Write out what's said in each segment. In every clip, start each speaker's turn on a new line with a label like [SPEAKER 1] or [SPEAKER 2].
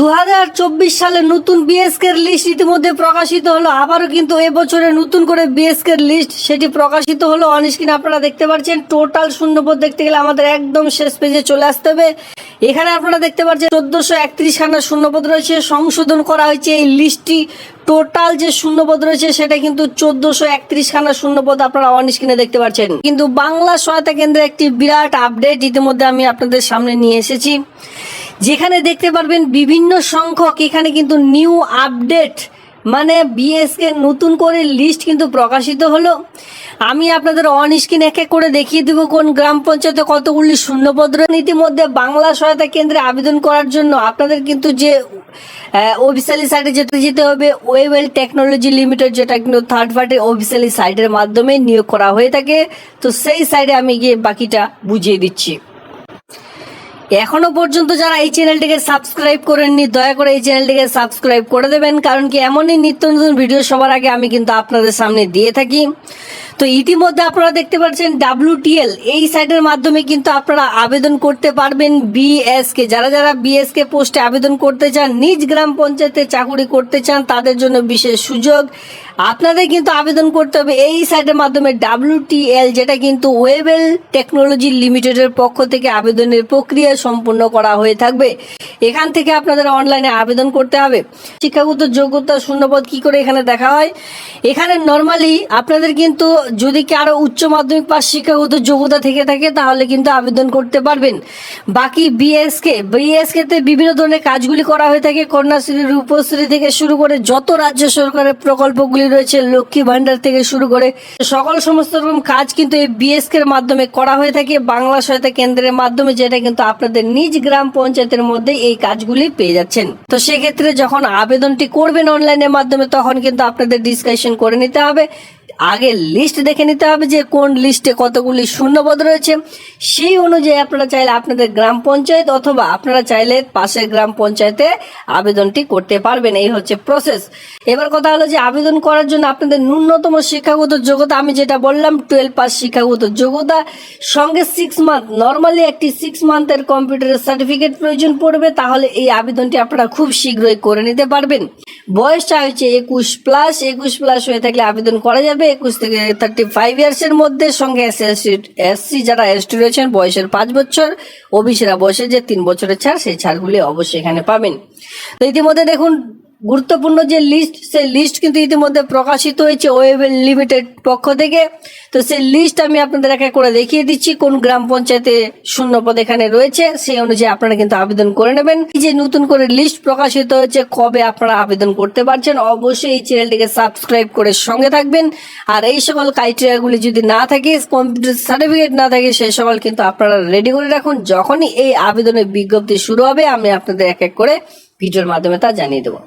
[SPEAKER 1] 2024 সালে নতুন বিএসকে এর লিস্ট ইতিমধ্যে প্রকাশিত হলো। আবারও কিন্তু এবছরে নতুন করে বিএসকে এর লিস্ট সেটি প্রকাশিত হলো। অন স্ক্রিন আপনারা দেখতে পাচ্ছেন টোটাল শূন্যপদ দেখতে গেলে আমাদের একদম শেষ পেজে চলে আসতে হবে। এখানে আপনারা দেখতে পাচ্ছেন 1431 খানা শূন্যপদ রয়েছে, সংশোধন করা হয়েছে এই লিস্টটি। টোটাল যে শূন্যপদ রয়েছে সেটা কিন্তু 1431 খানা শূন্যপদ আপনারা অন স্ক্রিনে দেখতে পাচ্ছেন। কিন্তু বাংলা সহায়তা কেন্দ্রের একটি বিরাট আপডেট ইতিমধ্যে আমি আপনাদের সামনে নিয়ে এসেছি, যেখানে দেখতে পারবেন বিভিন্ন সংখ্যক এখানে কিন্তু নিউ আপডেট মানে বিএসকে নতুন করে লিস্ট কিন্তু প্রকাশিত হলো। আমি আপনাদের অন স্ক্রিন এক এক করে দেখিয়ে দেবো কোন গ্রাম পঞ্চায়েতে কতগুলি শূন্যপদ রয়েছে। ইতিমধ্যে বাংলা সহায়তা কেন্দ্রে আবেদন করার জন্য আপনাদের কিন্তু যে অফিসিয়ালি সাইটে যেতে হবে, ওয়েবেল টেকনোলজি লিমিটেড, যেটা কিন্তু থার্ড পার্টি অফিসিয়ালি সাইটের মাধ্যমে নিয়োগ করা হয়ে থাকে। তো সেই সাইটে আমি গিয়ে বাকিটা বুঝিয়ে দিচ্ছি। এখনো পর্যন্ত যারা এই চ্যানেলটিকে সাবস্ক্রাইব করেননি, দয়া করে এই চ্যানেলটিকে সাবস্ক্রাইব করে দেবেন, কারণ কি এমনই নিত্য নতুন ভিডিও সবার আগে আমি কিন্তু আপনাদের সামনে দিয়ে থাকি। তো ইতিমধ্যে আপনারা দেখতে পাচ্ছেন WTL এই সাইটের মাধ্যমে কিন্তু আপনারা আবেদন করতে পারবেন বিএসকে। যারা যারা বিএসকে পোস্টে আবেদন করতে চান, নিজ গ্রাম পঞ্চায়েতে চাকুরি করতে চান, তাদের জন্য বিশেষ সুযোগ। আপনাদের কিন্তু আবেদন করতে হবে এই সাইটের মাধ্যমে WTL, যেটা কিন্তু ওয়েবেল টেকনোলজি লিমিটেডের পক্ষ থেকে আবেদনের প্রক্রিয়া সম্পূর্ণ করা হয়ে থাকবে। এখান থেকে আপনাদের অনলাইনে আবেদন করতে হবে। শিক্ষাগত যোগ্যতা শূন্যপদ কি করে এখানে দেখা হয়, এখানে নর্মালি আপনাদের কিন্তু যদি কারো উচ্চ মাধ্যমিক পাস শিক্ষাগত যোগ্যতা থেকে থাকে তাহলে কিন্তু আবেদন করতে পারবেন। বাকি বিএসকে তে বিভিন্ন ধরনের কাজগুলি করা হয়ে থাকে, কন্যাশ্রী, রূপশ্রী থেকে শুরু করে যত রাজ্য সরকারের প্রকল্পগুলি রয়েছে, লক্ষ্মী ভান্ডার থেকে শুরু করে সমস্ত রকম কাজ কিন্তু এই বিএসকে এর মাধ্যমে করা হয়ে থাকে বাংলা সহায়তা কেন্দ্রের মাধ্যমে, যেটা কিন্তু আপনাদের নিজ গ্রাম পঞ্চায়েতের মধ্যে এই কাজগুলি পেয়ে যাচ্ছেন। তো সেক্ষেত্রে যখন আবেদনটি করবেন অনলাইনের মাধ্যমে, তখন কিন্তু আপনাদের ডিসকাশন করে নিতে হবে। আগে লিস্ট দেখে নিতে হবে যে কোন লিস্টে কতগুলি শূন্যপদ রয়েছে। সেই অনুযায়ী আপনারা চাইলে আপনাদের গ্রাম পঞ্চায়েত অথবা আপনারা চাইলে পাশের গ্রাম পঞ্চায়েতে আবেদনটি করতে পারবেন। এই হচ্ছে প্রসেস। এবার কথা হলো যে আবেদন করার জন্য আপনাদের ন্যূনতম শিক্ষাগত যোগ্যতা আমি যেটা বললাম 12 পাস শিক্ষাগত যোগ্যতা, সঙ্গে 6 মান্থ নর্মালি একটি 6 মান্থের কম্পিউটারের সার্টিফিকেট প্রয়োজন পড়বে। তাহলে এই আবেদনটি আপনারা খুব শীঘ্রই করে নিতে পারবেন। বয়সটা হচ্ছে 21 প্লাস হয়ে থাকলে আবেদন করা যাবে। 21 থেকে 35 ইয়ার্সের মধ্যে, সঙ্গে এসসি যারা এসটি রয়েছেন বয়সের 5 বছর, ওবিসিরা বয়সের যে 3 বছরের ছাড়, সেই ছাড়গুলি অবশ্যই এখানে পাবেন। তো ইতিমধ্যে দেখুন গুরুত্বপূর্ণ যে লিস্ট, সেই লিস্ট কিন্তু ইতিমধ্যে প্রকাশিত হয়েছে ওয়েবেল লিমিটেড পক্ষ থেকে। তো সেই লিস্ট আমি আপনাদের এক এক করে দেখিয়ে দিচ্ছি কোন গ্রাম পঞ্চায়েতে শূন্যপদ এখানে রয়েছে, সেই অনুযায়ী আপনারা কিন্তু আবেদন করে নেবেন। এই যে নতুন করে লিস্ট প্রকাশিত হয়েছে, কবে আপনারা আবেদন করতে পারছেন, অবশ্যই এই চ্যানেলটিকে সাবস্ক্রাইব করে সঙ্গে থাকবেন। আর এই সকল ক্রাইটেরিয়াগুলি যদি না থাকে, কম্পিউটার সার্টিফিকেট না থাকে, সেই সকল কিন্তু আপনারা রেডি করে রাখুন। যখনই এই আবেদনের বিজ্ঞপ্তি শুরু হবে আমি আপনাদের এক এক করে ভিডিওর মাধ্যমে তা জানিয়ে দেবো।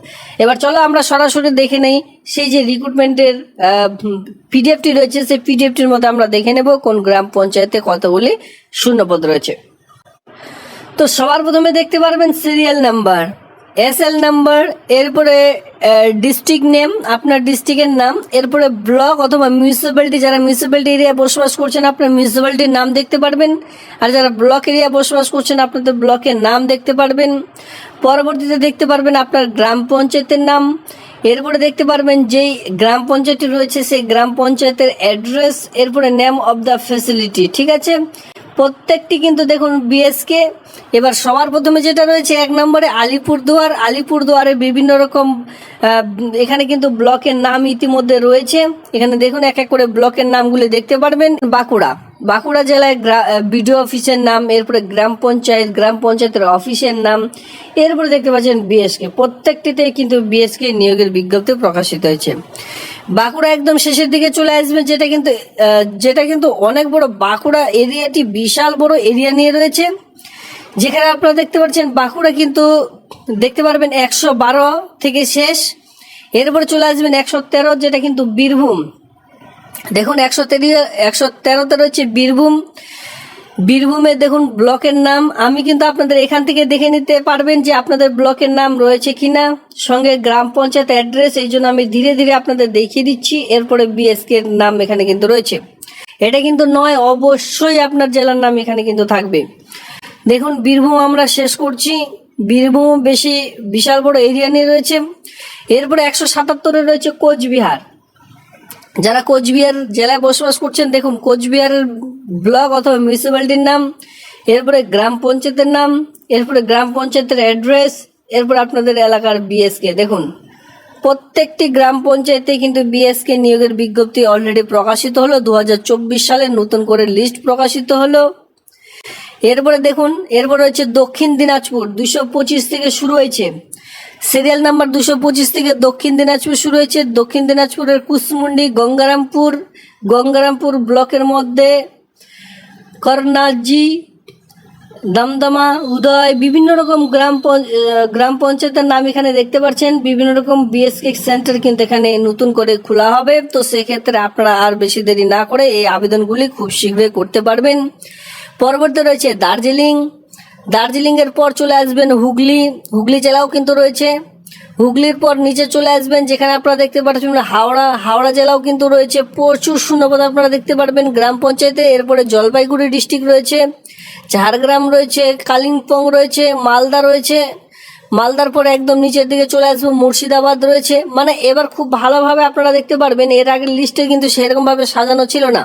[SPEAKER 1] এবার চলো আমরা সরাসরি দেখে নেই সেই যে রিক্রুটমেন্টের পিডিএফটি রয়েছে, সেই পিডিএফটির মধ্যে আমরা দেখে নেব কোন গ্রাম পঞ্চায়েতে কতগুলি শূন্যপদ রয়েছে। তো সবার প্রথমে দেখতে পারবেন সিরিয়াল নাম্বার, SL নাম্বার, এরপরে ডিস্ট্রিক্ট নেম, আপনার ডিস্ট্রিক্টের নাম, এরপরে ব্লক অথবা মিউনিসিপ্যালিটি, যারা মিউনিসিপ্যালিটি এরিয়া বসবাস করছেন আপনার মিউনিসিপ্যালিটির নাম দেখতে পারবেন, আর যারা ব্লক এরিয়া বসবাস করছেন আপনাদের ব্লকের নাম দেখতে পারবেন। পরবর্তীতে দেখতে পারবেন আপনার গ্রাম পঞ্চায়েতের নাম, এরপরে দেখতে পারবেন যেই গ্রাম পঞ্চায়েতটি রয়েছে সেই গ্রাম পঞ্চায়েতের অ্যাড্রেস, এরপরে নেম অব দ্য ফ্যাসিলিটি। ঠিক আছে, প্রত্যেকটি কিন্তু দেখুন বিএসকে। এবার সবার প্রথমে যেটা রয়েছে 1 নম্বরে আলিপুরদুয়ারের বিভিন্ন রকম এখানে কিন্তু ব্লকের নাম ইতিমধ্যে রয়েছে। এখানে দেখুন এক এক করে ব্লকের নামগুলি দেখতে পারবেন। বাঁকুড়া জেলায় বিডিও অফিসের নাম, এরপরে গ্রাম পঞ্চায়েতের অফিসের নাম, এরপরে দেখতে পাচ্ছেন বিএসকে। প্রত্যেকটিতে কিন্তু বিএসকে নিয়োগের বিজ্ঞপ্তি প্রকাশিত হয়েছে। বাঁকুড়া একদম শেষের দিকে চলে আসবে, যেটা কিন্তু অনেক বড়। বাঁকুড়া এরিয়াটি বিশাল বড় এরিয়া নিয়ে রয়েছে, যেখানে আপনারা দেখতে পাচ্ছেন বাঁকুড়া কিন্তু দেখতে পারবেন 112 থেকে শেষ। এরপরে চলে আসবেন 113, যেটা কিন্তু বীরভূম। দেখুন 113তে রয়েছে বীরভূমে দেখুন ব্লকের নাম। আমি কিন্তু আপনাদের এখান থেকে দেখে নিতে পারবেন যে আপনাদের ব্লকের নাম রয়েছে কিনা, সঙ্গে গ্রাম পঞ্চায়েত অ্যাড্রেস। এই জন্য আমি ধীরে ধীরে আপনাদের দেখিয়ে দিচ্ছি। এরপরে বিএসকে এর নাম এখানে কিন্তু রয়েছে, এটা কিন্তু নয়, অবশ্যই আপনার জেলার নাম এখানে কিন্তু থাকবে। দেখুন বীরভূম আমরা শেষ করছি, বীরভূম বেশি বিশাল বড় এরিয়া নিয়ে রয়েছে। এরপরে 177-এ রয়েছে কোচবিহার। যারা কোচবিহার জেলায় বসবাস করছেন, দেখুন কোচবিহারের ব্লক অথবা মিউনিসিপ্যালিটির নাম, এরপরে গ্রাম পঞ্চায়েতের নাম, এরপরে গ্রাম পঞ্চায়েতের অ্যাড্রেস, এরপর আপনাদের এলাকার বিএসকে। দেখুন প্রত্যেকটি গ্রাম পঞ্চায়েতে কিন্তু বিএসকে নিয়োগের বিজ্ঞপ্তি অলরেডি প্রকাশিত হলো। 2024 সালে নতুন করে লিস্ট প্রকাশিত হলো। এরপরে দেখুন, এরপরে হচ্ছে দক্ষিণ দিনাজপুর 225 থেকে শুরু হয়েছে, সিরিয়াল নাম্বার 225 থেকে দক্ষিণ দিনাজপুর শুরু হয়েছে। দক্ষিণ দিনাজপুরের কুশমুন্ডি, গঙ্গারামপুর ব্লকের মধ্যে করনাজি, দমদমা, উদয়, বিভিন্ন রকম গ্রাম পঞ্চায়েতের নাম এখানে দেখতে পাচ্ছেন। বিভিন্ন রকম বিএসকে সেন্টার কিন্তু এখানে নতুন করে খোলা হবে। তো সেক্ষেত্রে আপনারা আর বেশি দেরি না করে এই আবেদনগুলি খুব শীঘ্রই করতে পারবেন। পরবর্তী রয়েছে দার্জিলিং এর পর চলে আসবেন হুগলি জেলাও কিন্তু রয়েছে। হুগলির পর নিচে চলে আসবেন, যেখানে আপনারা দেখতে পাচ্ছেন হাওড়া জেলাও কিন্তু রয়েছে। প্রচুর শূন্যপদ আপনারা দেখতে পারবেন গ্রাম পঞ্চায়েতে। এরপরে জলপাইগুড়ি ডিস্ট্রিক্ট রয়েছে, ঝাড়গ্রাম রয়েছে, কালিম্পং রয়েছে, মালদা রয়েছে। মালদার পরে একদম নিচের দিকে চলে আসবো, মুর্শিদাবাদ রয়েছে। মানে এবার খুব ভালোভাবে আপনারা দেখতে পারবেন, এর আগের লিস্টে কিন্তু সেরকম ভাবে সাজানো ছিল না।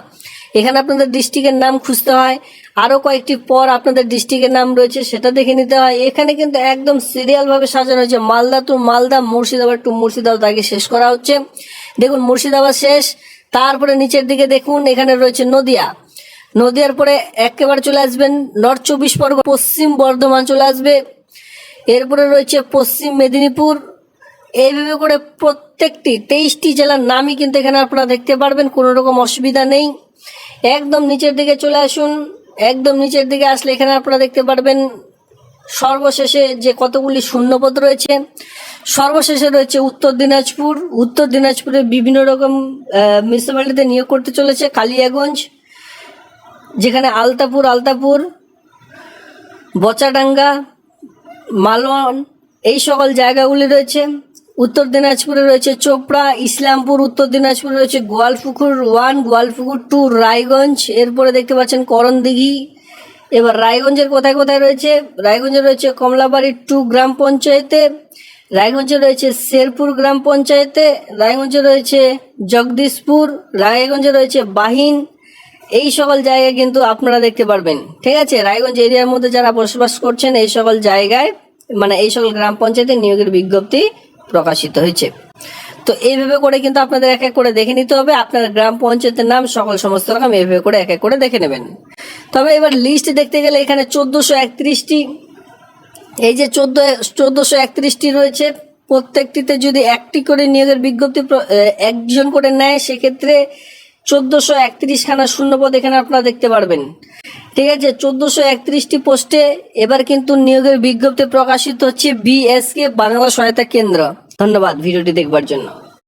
[SPEAKER 1] এখানে আপনাদের ডিস্ট্রিক্টের নাম খুঁজতে হয়, আরো কয়েকটি পর আপনাদের ডিস্ট্রিক্টের নাম রয়েছে সেটা দেখে নিতে হয়। এখানে কিন্তু একদম সিরিয়াল ভাবে সাজানো হয়েছে, মালদা টু মালদা, মুর্শিদাবাদ টু মুর্শিদাবাদ আগে শেষ করা হচ্ছে। দেখুন মুর্শিদাবাদ শেষ, তারপরে নিচের দিকে দেখুন এখানে রয়েছে নদিয়ার পরে একেবারে চলে আসবেন নর্থ 24 পরগনা, পশ্চিম বর্ধমান চলে আসবে। এরপরে রয়েছে পশ্চিম মেদিনীপুর। এইভাবে করে প্রত্যেকটি 23টি জেলার নামই কিন্তু এখানে আপনারা দেখতে পারবেন, কোনো রকম অসুবিধা নেই। একদম নিচের দিকে চলে আসুন, একদম নিচের দিকে আসলে এখানে আপনারা দেখতে পারবেন সর্বশেষে যে কতগুলি শূন্যপদ রয়েছে। সর্বশেষে রয়েছে উত্তর দিনাজপুরে বিভিন্ন রকম মিউনিসিপ্যালিটিতে নিয়োগ করতে চলেছে। কালিয়াগঞ্জ, যেখানে আলতাপুর, বচাডাঙ্গা, মালওয়ান, এই সকল জায়গাগুলি রয়েছে। উত্তর দিনাজপুরে রয়েছে চোপড়া, ইসলামপুর। উত্তর দিনাজপুরে রয়েছে গোয়ালপুকুর 1, গোয়ালপুকুর 2, রায়গঞ্জ। এরপরে দেখতে পাচ্ছেন করণদিঘি। এবার রায়গঞ্জের কোথায় রয়েছে? রায়গঞ্জে রয়েছে কমলাবাড়ি 2 গ্রাম পঞ্চায়েতে, রায়গঞ্জে রয়েছে শেরপুর গ্রাম পঞ্চায়েতে, রায়গঞ্জে রয়েছে জগদীশপুর, রায়গঞ্জে রয়েছে বাহিন। এই সকল জায়গায় কিন্তু আপনারা দেখতে পারবেন। ঠিক আছে, রায়গঞ্জ এরিয়ার মধ্যে যারা বসবাস করছেন এই সকল জায়গায়, মানে এই সকল গ্রাম পঞ্চায়েতে নিয়োগের বিজ্ঞপ্তি প্রকাশিত হয়েছে। তো এইভাবে করে কিন্তু আপনাদের এক এক করে দেখে নিতে হবে আপনার গ্রাম পঞ্চায়েতের নাম, সমস্ত রকম এইভাবে করে এক এক করে দেখে নেবেন। তবে এবার লিস্ট দেখতে গেলে এখানে 1431টি, এই যে 1431টি রয়েছে, প্রত্যেকটিতে যদি একটি করে নিয়োগের বিজ্ঞপ্তি একজন করে নেয় সেক্ষেত্রে 1431 খানা শূন্যপদ এখানে আপনারা দেখতে পারবেন। ঠিক আছে, 1431টি পোস্টে এবার কিন্তু নিয়োগের বিজ্ঞপ্তি প্রকাশিত হচ্ছে বিএসকে বাংলা সহায়তা কেন্দ্র। ধন্যবাদ ভিডিওটি দেখবার জন্য।